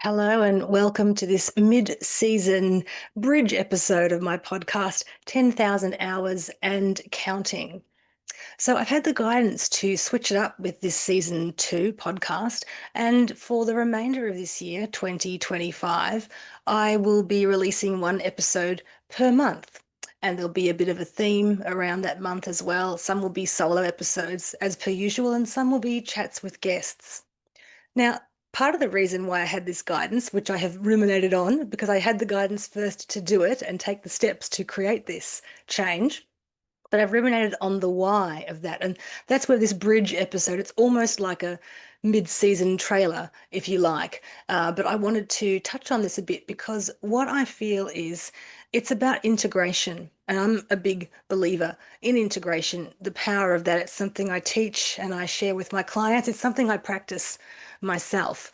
Hello and welcome to this mid-season bridge episode of my podcast, 10,000 Hours and Counting. So I've had the guidance to switch it up with this season 2 podcast, and for the remainder of this year, 2025, I will be releasing one episode per month. And there'll be a bit of a theme around that month as well. Some will be solo episodes as per usual, and some will be chats with guests. Now, part of the reason why I had this guidance, which I have ruminated on, because I had the guidance first to do it and take the steps to create this change, but I've ruminated on the why of that. And that's where this bridge episode, it's almost like a mid-season trailer, if you like. But I wanted to touch on this a bit because what I feel is it's about integration. And I'm a big believer in integration, the power of that. It's something I teach and I share with my clients. It's something I practice myself.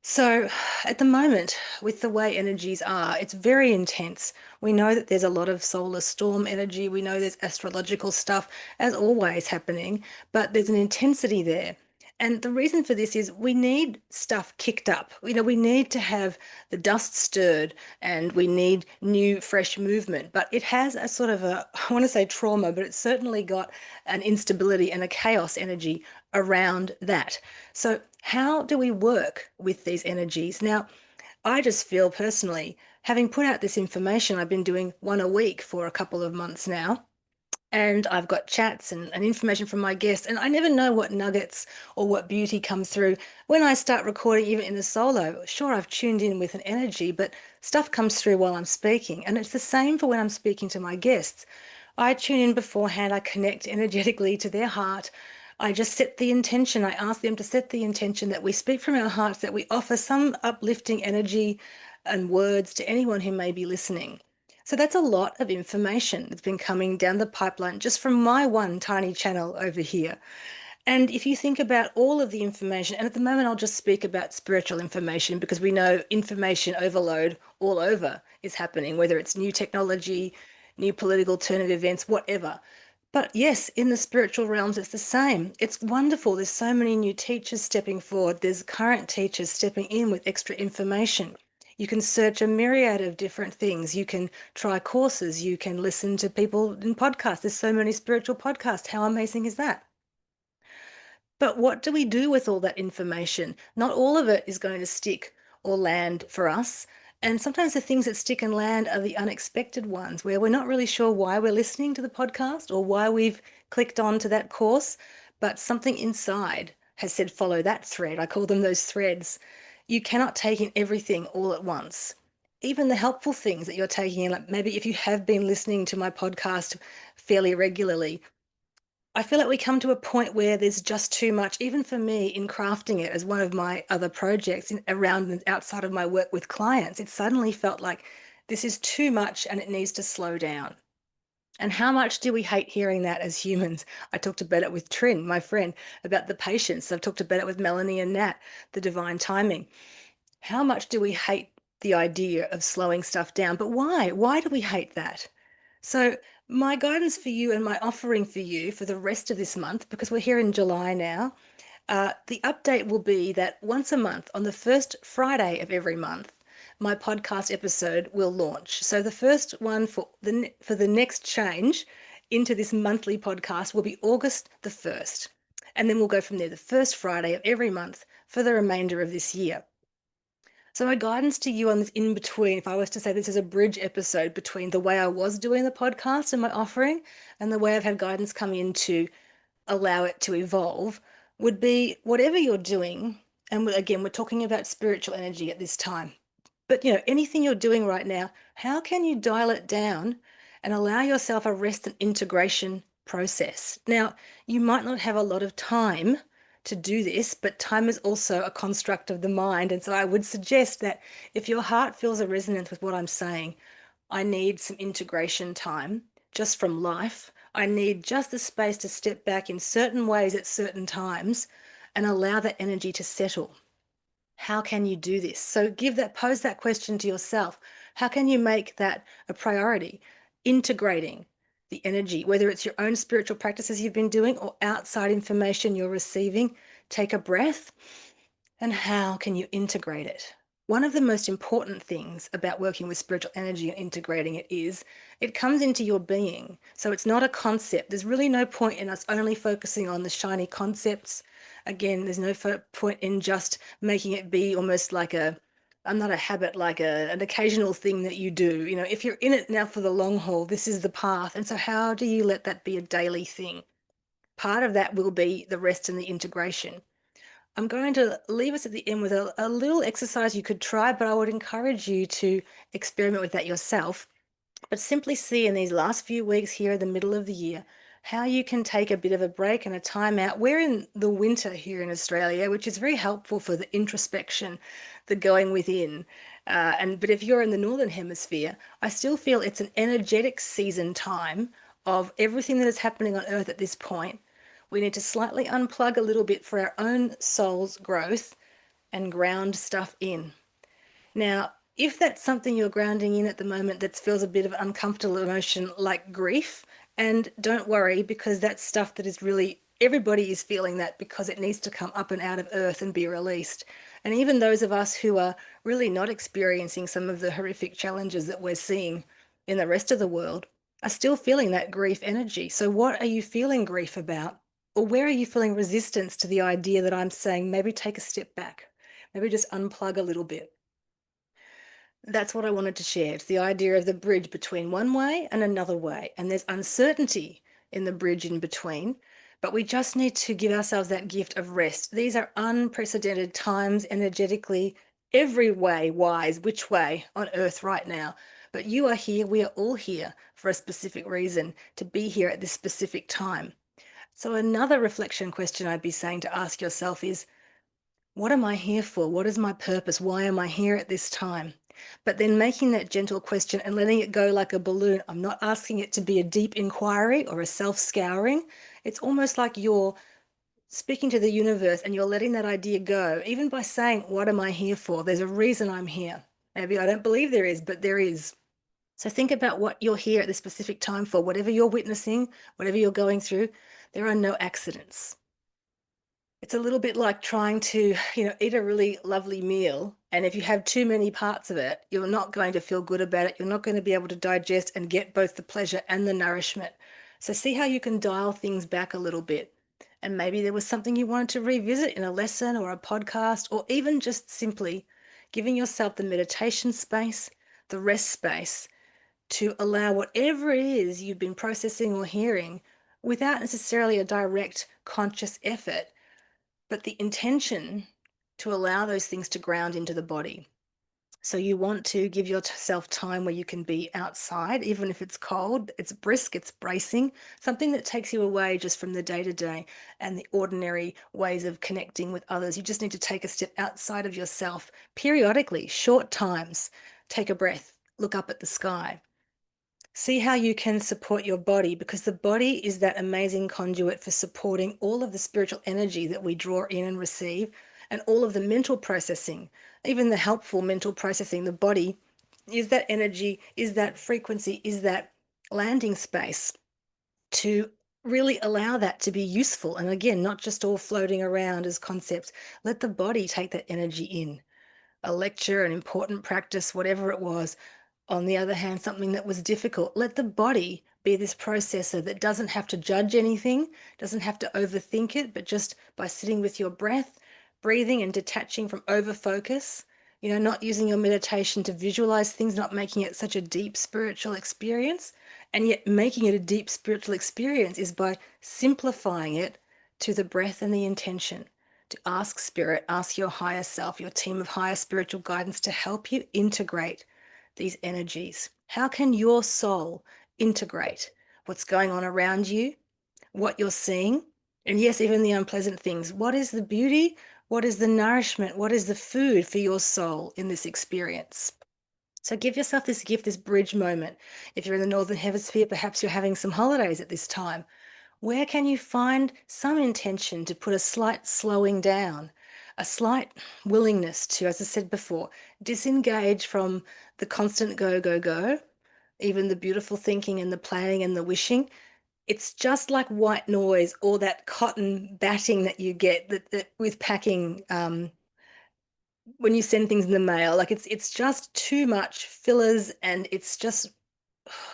So, at the moment, with the way energies are, it's very intense. We know that there's a lot of solar storm energy. We know there's astrological stuff, as always, happening, but there's an intensity there. And the reason for this is we need stuff kicked up. We need to have the dust stirred and we need new, fresh movement. But it has a sort of a, I want to say trauma, but it's certainly got an instability and a chaos energy around that. So, how do we work with these energies? Now, I just feel personally, having put out this information, I've been doing one a week for a couple of months now. And I've got chats and information from my guests, and I never know what nuggets or what beauty comes through when I start recording, even in the solo. Sure, I've tuned in with an energy, but stuff comes through while I'm speaking. And it's the same for when I'm speaking to my guests. I tune in beforehand, I connect energetically to their heart. I just set the intention. I ask them to set the intention that we speak from our hearts, that we offer some uplifting energy and words to anyone who may be listening. So that's a lot of information that's been coming down the pipeline just from my one tiny channel over here. And if you think about all of the information, and at the moment I'll just speak about spiritual information because we know information overload all over is happening, whether it's new technology, new political turn of events, whatever. But yes, in the spiritual realms, it's the same. It's wonderful. There's so many new teachers stepping forward. There's current teachers stepping in with extra information. You can search a myriad of different things. You can try courses. You can listen to people in podcasts. There's so many spiritual podcasts. How amazing is that? But what do we do with all that information? Not all of it is going to stick or land for us. And sometimes the things that stick and land are the unexpected ones where we're not really sure why we're listening to the podcast or why we've clicked on to that course, but something inside has said, follow that thread. I call them those threads. You cannot take in everything all at once. Even the helpful things that you're taking in, like maybe if you have been listening to my podcast fairly regularly, I feel like we come to a point where there's just too much, even for me in crafting it as one of my other projects around and outside of my work with clients. It suddenly felt like this is too much and it needs to slow down. And how much do we hate hearing that as humans? I talked about it with Trin, my friend, about the patience. I've talked about it with Melanie and Nat, the divine timing. How much do we hate the idea of slowing stuff down? But why? Why do we hate that? So, my guidance for you and my offering for you for the rest of this month, because we're here in July now, the update will be that once a month, on the first Friday of every month, my podcast episode will launch. So the first one for the next change into this monthly podcast will be August the 1st. And then we'll go from there, the first Friday of every month for the remainder of this year. So my guidance to you on this in between, if I was to say this is a bridge episode between the way I was doing the podcast and my offering and the way I've had guidance come in to allow it to evolve, would be whatever you're doing. And again, we're talking about spiritual energy at this time. But anything you're doing right now, how can you dial it down and allow yourself a rest and integration process? Now, you might not have a lot of time to do this, but time is also a construct of the mind. And so I would suggest that if your heart feels a resonance with what I'm saying, I need some integration time just from life. I need just the space to step back in certain ways at certain times and allow that energy to settle. How can you do this? So pose that question to yourself. How can you make that a priority? Integrating the energy, whether it's your own spiritual practices you've been doing or outside information you're receiving. Take a breath, and how can you integrate it? One of the most important things about working with spiritual energy and integrating it is it comes into your being. So it's not a concept. There's really no point in us only focusing on the shiny concepts. Again, there's no point in just making it be almost like not a habit, like an occasional thing that you do. If you're in it now for the long haul, this is the path. And so how do you let that be a daily thing? Part of that will be the rest and the integration. I'm going to leave us at the end with a little exercise you could try, but I would encourage you to experiment with that yourself. But simply see in these last few weeks here in the middle of the year how you can take a bit of a break and a time out. We're in the winter here in Australia, which is very helpful for the introspection, the going within. But if you're in the northern hemisphere, I still feel it's an energetic season time of everything that is happening on Earth at this point. We need to slightly unplug a little bit for our own soul's growth and ground stuff in. Now, if that's something you're grounding in at the moment that feels a bit of uncomfortable emotion like grief, and don't worry because that's stuff that is really, everybody is feeling that because it needs to come up and out of earth and be released. And even those of us who are really not experiencing some of the horrific challenges that we're seeing in the rest of the world are still feeling that grief energy. So, what are you feeling grief about? Or where are you feeling resistance to the idea that I'm saying maybe take a step back, maybe just unplug a little bit? That's what I wanted to share. It's the idea of the bridge between one way and another way. And there's uncertainty in the bridge in between, but we just need to give ourselves that gift of rest. These are unprecedented times energetically, every way wise, which way on earth right now. But you are here, we are all here for a specific reason to be here at this specific time. So, another reflection question I'd be saying to ask yourself is, what am I here for? What is my purpose? Why am I here at this time? But then making that gentle question and letting it go like a balloon. I'm not asking it to be a deep inquiry or a self scouring. It's almost like you're speaking to the universe and you're letting that idea go, even by saying, what am I here for? There's a reason I'm here. Maybe I don't believe there is, but there is. So think about what you're here at this specific time for. Whatever you're witnessing, whatever you're going through, there are no accidents. It's a little bit like trying to, eat a really lovely meal. And if you have too many parts of it, you're not going to feel good about it. You're not going to be able to digest and get both the pleasure and the nourishment. So see how you can dial things back a little bit. And maybe there was something you wanted to revisit in a lesson or a podcast, or even just simply giving yourself the meditation space, the rest space to allow whatever it is you've been processing or hearing without necessarily a direct conscious effort, but the intention to allow those things to ground into the body. So you want to give yourself time where you can be outside, even if it's cold, it's brisk, it's bracing, something that takes you away just from the day to day and the ordinary ways of connecting with others. You just need to take a step outside of yourself periodically, short times. Take a breath, look up at the sky. See how you can support your body, because the body is that amazing conduit for supporting all of the spiritual energy that we draw in and receive, and all of the mental processing, even the helpful mental processing. The body is that energy, is that frequency, is that landing space to really allow that to be useful. And again, not just all floating around as concepts. Let the body take that energy in. A lecture, an important practice, whatever it was. On the other hand, something that was difficult, let the body be this processor that doesn't have to judge anything, doesn't have to overthink it, but just by sitting with your breath, breathing and detaching from over focus, not using your meditation to visualize things, not making it such a deep spiritual experience. And yet, making it a deep spiritual experience is by simplifying it to the breath and the intention. To ask spirit, ask your higher self, your team of higher spiritual guidance to help you integrate these energies. How can your soul integrate what's going on around you, what you're seeing, and yes, even the unpleasant things? What is the beauty? What is the nourishment? What is the food for your soul in this experience? So give yourself this gift, this bridge moment. If you're in the Northern Hemisphere, perhaps you're having some holidays at this time. Where can you find some intention to put a slight slowing down, a slight willingness to, as I said before, disengage from the constant go, go, go, even the beautiful thinking and the planning and the wishing? It's just like white noise or that cotton batting that you get that with packing when you send things in the mail, like it's just too much fillers, and it's just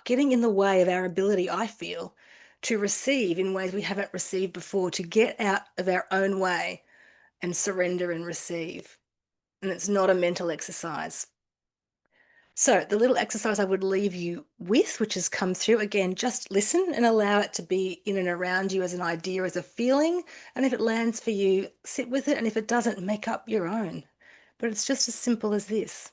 getting in the way of our ability, I feel, to receive in ways we haven't received before, to get out of our own way and surrender and receive. And it's not a mental exercise. So, the little exercise I would leave you with, which has come through again, just listen and allow it to be in and around you as an idea, as a feeling. And if it lands for you, sit with it. And if it doesn't, make up your own. But it's just as simple as this: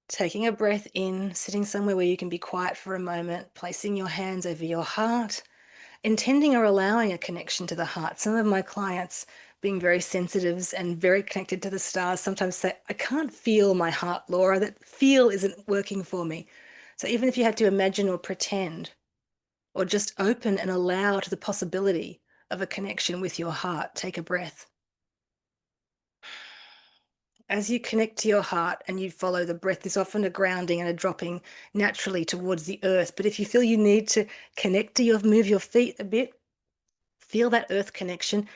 taking a breath in, sitting somewhere where you can be quiet for a moment, placing your hands over your heart, intending or allowing a connection to the heart. Some of my clients, being very sensitives and very connected to the stars, sometimes say, I can't feel my heart, Laura. That feel isn't working for me. So even if you had to imagine or pretend, or just open and allow to the possibility of a connection with your heart, take a breath. As you connect to your heart and you follow the breath, there's often a grounding and a dropping naturally towards the earth. But if you feel you need to connect to move your feet a bit, feel that earth connection.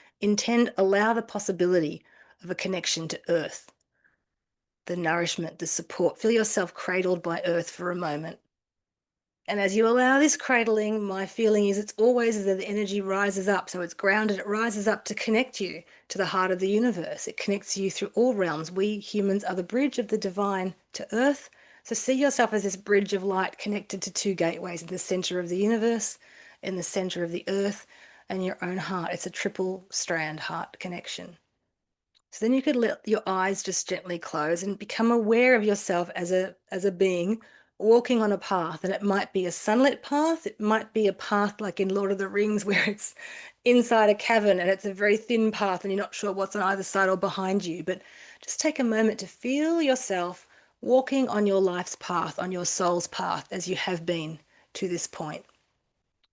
Allow the possibility of a connection to earth, the nourishment, the support. Feel yourself cradled by earth for a moment. And as you allow this cradling, my feeling is it's always as the energy rises up. So it's grounded, it rises up to connect you to the heart of the universe. It connects you through all realms. We humans are the bridge of the divine to earth. So see yourself as this bridge of light connected to two gateways in the center of the universe, in the center of the earth, and your own heart. It's a triple strand heart connection. So then you could let your eyes just gently close and become aware of yourself as a being walking on a path. And it might be a sunlit path, it might be a path like in Lord of the Rings where it's inside a cavern and it's a very thin path and you're not sure what's on either side or behind you. But just take a moment to feel yourself walking on your life's path, on your soul's path, as you have been to this point.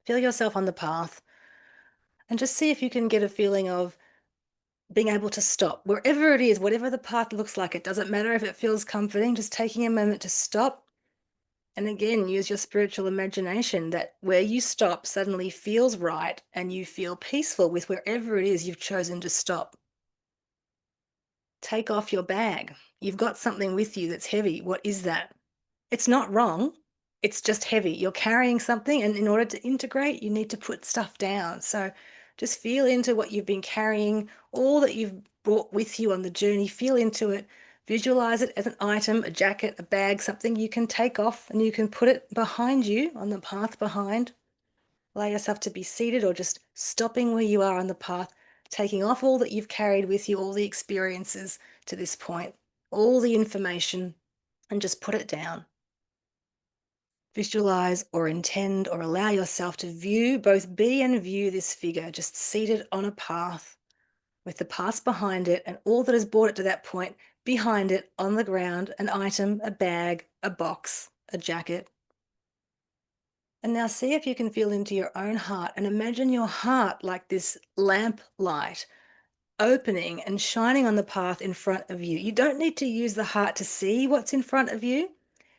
Feel yourself on the path and just see if you can get a feeling of being able to stop wherever it is, whatever the path looks like. It doesn't matter if it feels comforting, just taking a moment to stop. And again, use your spiritual imagination that where you stop suddenly feels right and you feel peaceful with wherever it is you've chosen to stop. Take off your bag. You've got something with you that's heavy. What is that? It's not wrong. It's just heavy. You're carrying something, and in order to integrate, you need to put stuff down. So just feel into what you've been carrying, all that you've brought with you on the journey. Feel into it. Visualize it as an item, a jacket, a bag, something you can take off and you can put it behind you on the path behind. Allow yourself to be seated or just stopping where you are on the path, taking off all that you've carried with you, all the experiences to this point, all the information, and just put it down. Visualize or intend or allow yourself to view, both be and view this figure just seated on a path with the past behind it and all that has brought it to that point behind it on the ground, an item, a bag, a box, a jacket. And now see if you can feel into your own heart and imagine your heart like this lamp light opening and shining on the path in front of you. You don't need to use the heart to see what's in front of you.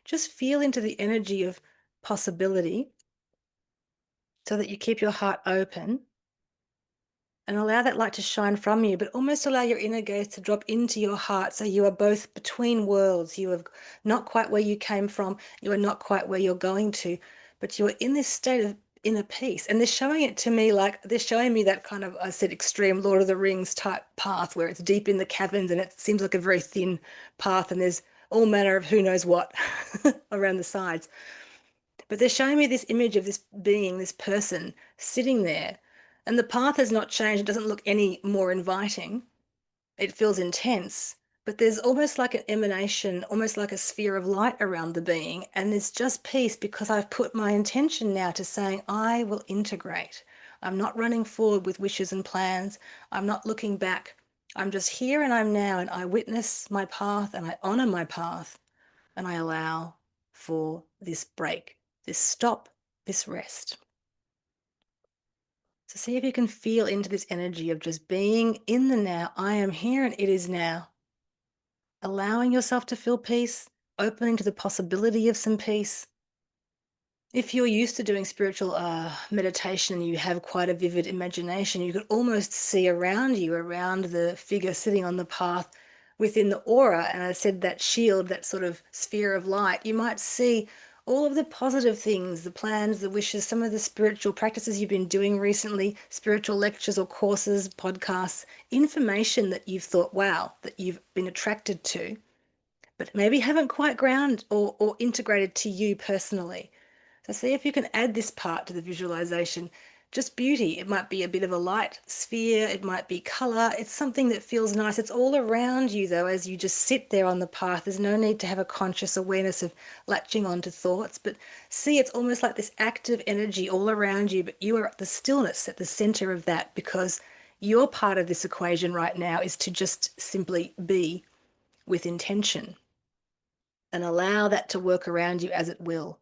Just feel into the energy of possibility so that you keep your heart open and allow that light to shine from you, but almost allow your inner gaze to drop into your heart. So you are both between worlds. You are not quite where you came from. You are not quite where you're going to, but you are in this state of inner peace. And they're showing it to me like they're showing me that kind of, I said, extreme Lord of the Rings type path where it's deep in the caverns and it seems like a very thin path and there's all manner of who knows what around the sides. But they're showing me this image of this being, this person sitting there, and the path has not changed. It doesn't look any more inviting. It feels intense, but there's almost like an emanation, almost like a sphere of light around the being. And there's just peace because I've put my intention now to saying, I will integrate. I'm not running forward with wishes and plans. I'm not looking back. I'm just here and I'm now, and I witness my path and I honor my path and I allow for this break, this stop, this rest. So see if you can feel into this energy of just being in the now. I am here and it is now. Allowing yourself to feel peace, opening to the possibility of some peace. If you're used to doing spiritual meditation, you have quite a vivid imagination, you could almost see around you, around the figure sitting on the path, within the aura, and I said that shield, that sort of sphere of light, you might see all of the positive things, the plans, the wishes, some of the spiritual practices you've been doing recently, spiritual lectures or courses, podcasts, information that you've thought, wow, that you've been attracted to, but maybe haven't quite ground or integrated to you personally. So see if you can add this part to the visualization. Just beauty. It might be a bit of a light sphere. It might be color. It's something that feels nice. It's all around you though, as you just sit there on the path. There's no need to have a conscious awareness of latching onto thoughts, but see, it's almost like this active energy all around you, but you are at the stillness at the center of that, because your part of this equation right now is to just simply be with intention and allow that to work around you as it will.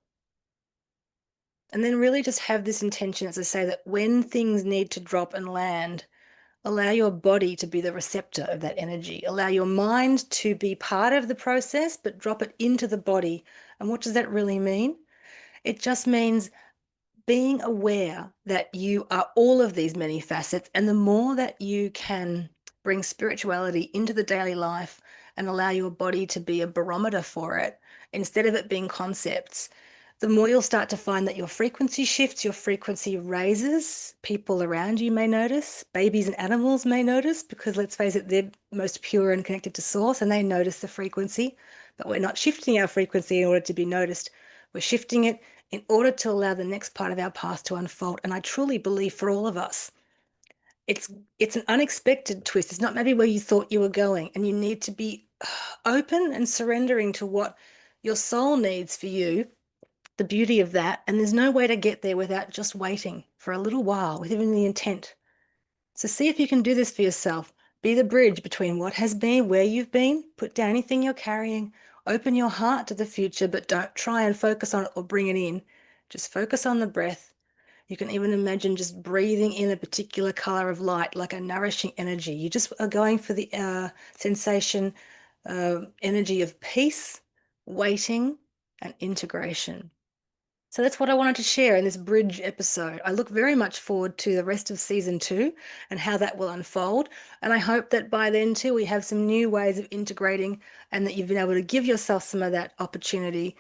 And then really just have this intention, as I say, that when things need to drop and land, allow your body to be the receptor of that energy. Allow your mind to be part of the process, but drop it into the body. And what does that really mean? It just means being aware that you are all of these many facets. And the more that you can bring spirituality into the daily life and allow your body to be a barometer for it, instead of it being concepts, the more you'll start to find that your frequency shifts, your frequency raises. People around you may notice, babies and animals may notice, because let's face it, they're most pure and connected to source and they notice the frequency. But we're not shifting our frequency in order to be noticed. We're shifting it in order to allow the next part of our path to unfold. And I truly believe for all of us, it's it's an unexpected twist. It's not maybe where you thought you were going, and you need to be open and surrendering to what your soul needs for you, the beauty of that. And there's no way to get there without just waiting for a little while with even the intent. So see if you can do this for yourself. Be the bridge between what has been, where you've been, put down anything you're carrying, open your heart to the future, but don't try and focus on it or bring it in. Just focus on the breath. You can even imagine just breathing in a particular color of light, like a nourishing energy. You just are going for the sensation, energy of peace, waiting, and integration. So that's what I wanted to share in this bridge episode. I look very much forward to the rest of season 2 and how that will unfold. And I hope that by then too, we have some new ways of integrating, and that you've been able to give yourself some of that opportunity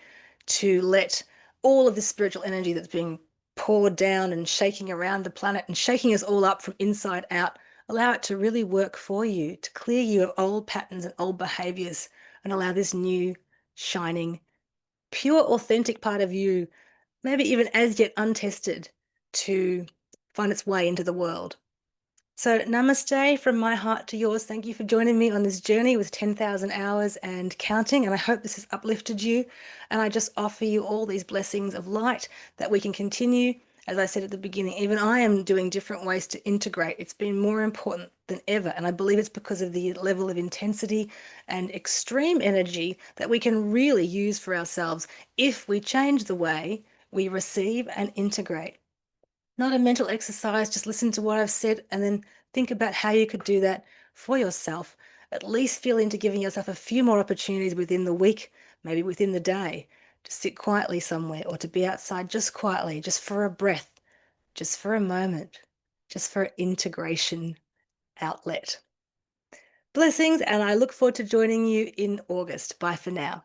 to let all of the spiritual energy that's being poured down and shaking around the planet and shaking us all up from inside out, allow it to really work for you, to clear you of old patterns and old behaviors, and allow this new, shining, pure, authentic part of you, maybe even as yet untested, to find its way into the world. So, namaste from my heart to yours. Thank you for joining me on this journey with 10,000 hours and counting. And I hope this has uplifted you. And I just offer you all these blessings of light that we can continue. As I said at the beginning, even I am doing different ways to integrate. It's been more important than ever. And I believe it's because of the level of intensity and extreme energy that we can really use for ourselves if we change the way we receive and integrate. Not a mental exercise, just listen to what I've said and then think about how you could do that for yourself. At least feel into giving yourself a few more opportunities within the week, maybe within the day, to sit quietly somewhere or to be outside just quietly, just for a breath, just for a moment, just for integration outlet. Blessings, and I look forward to joining you in August. Bye for now.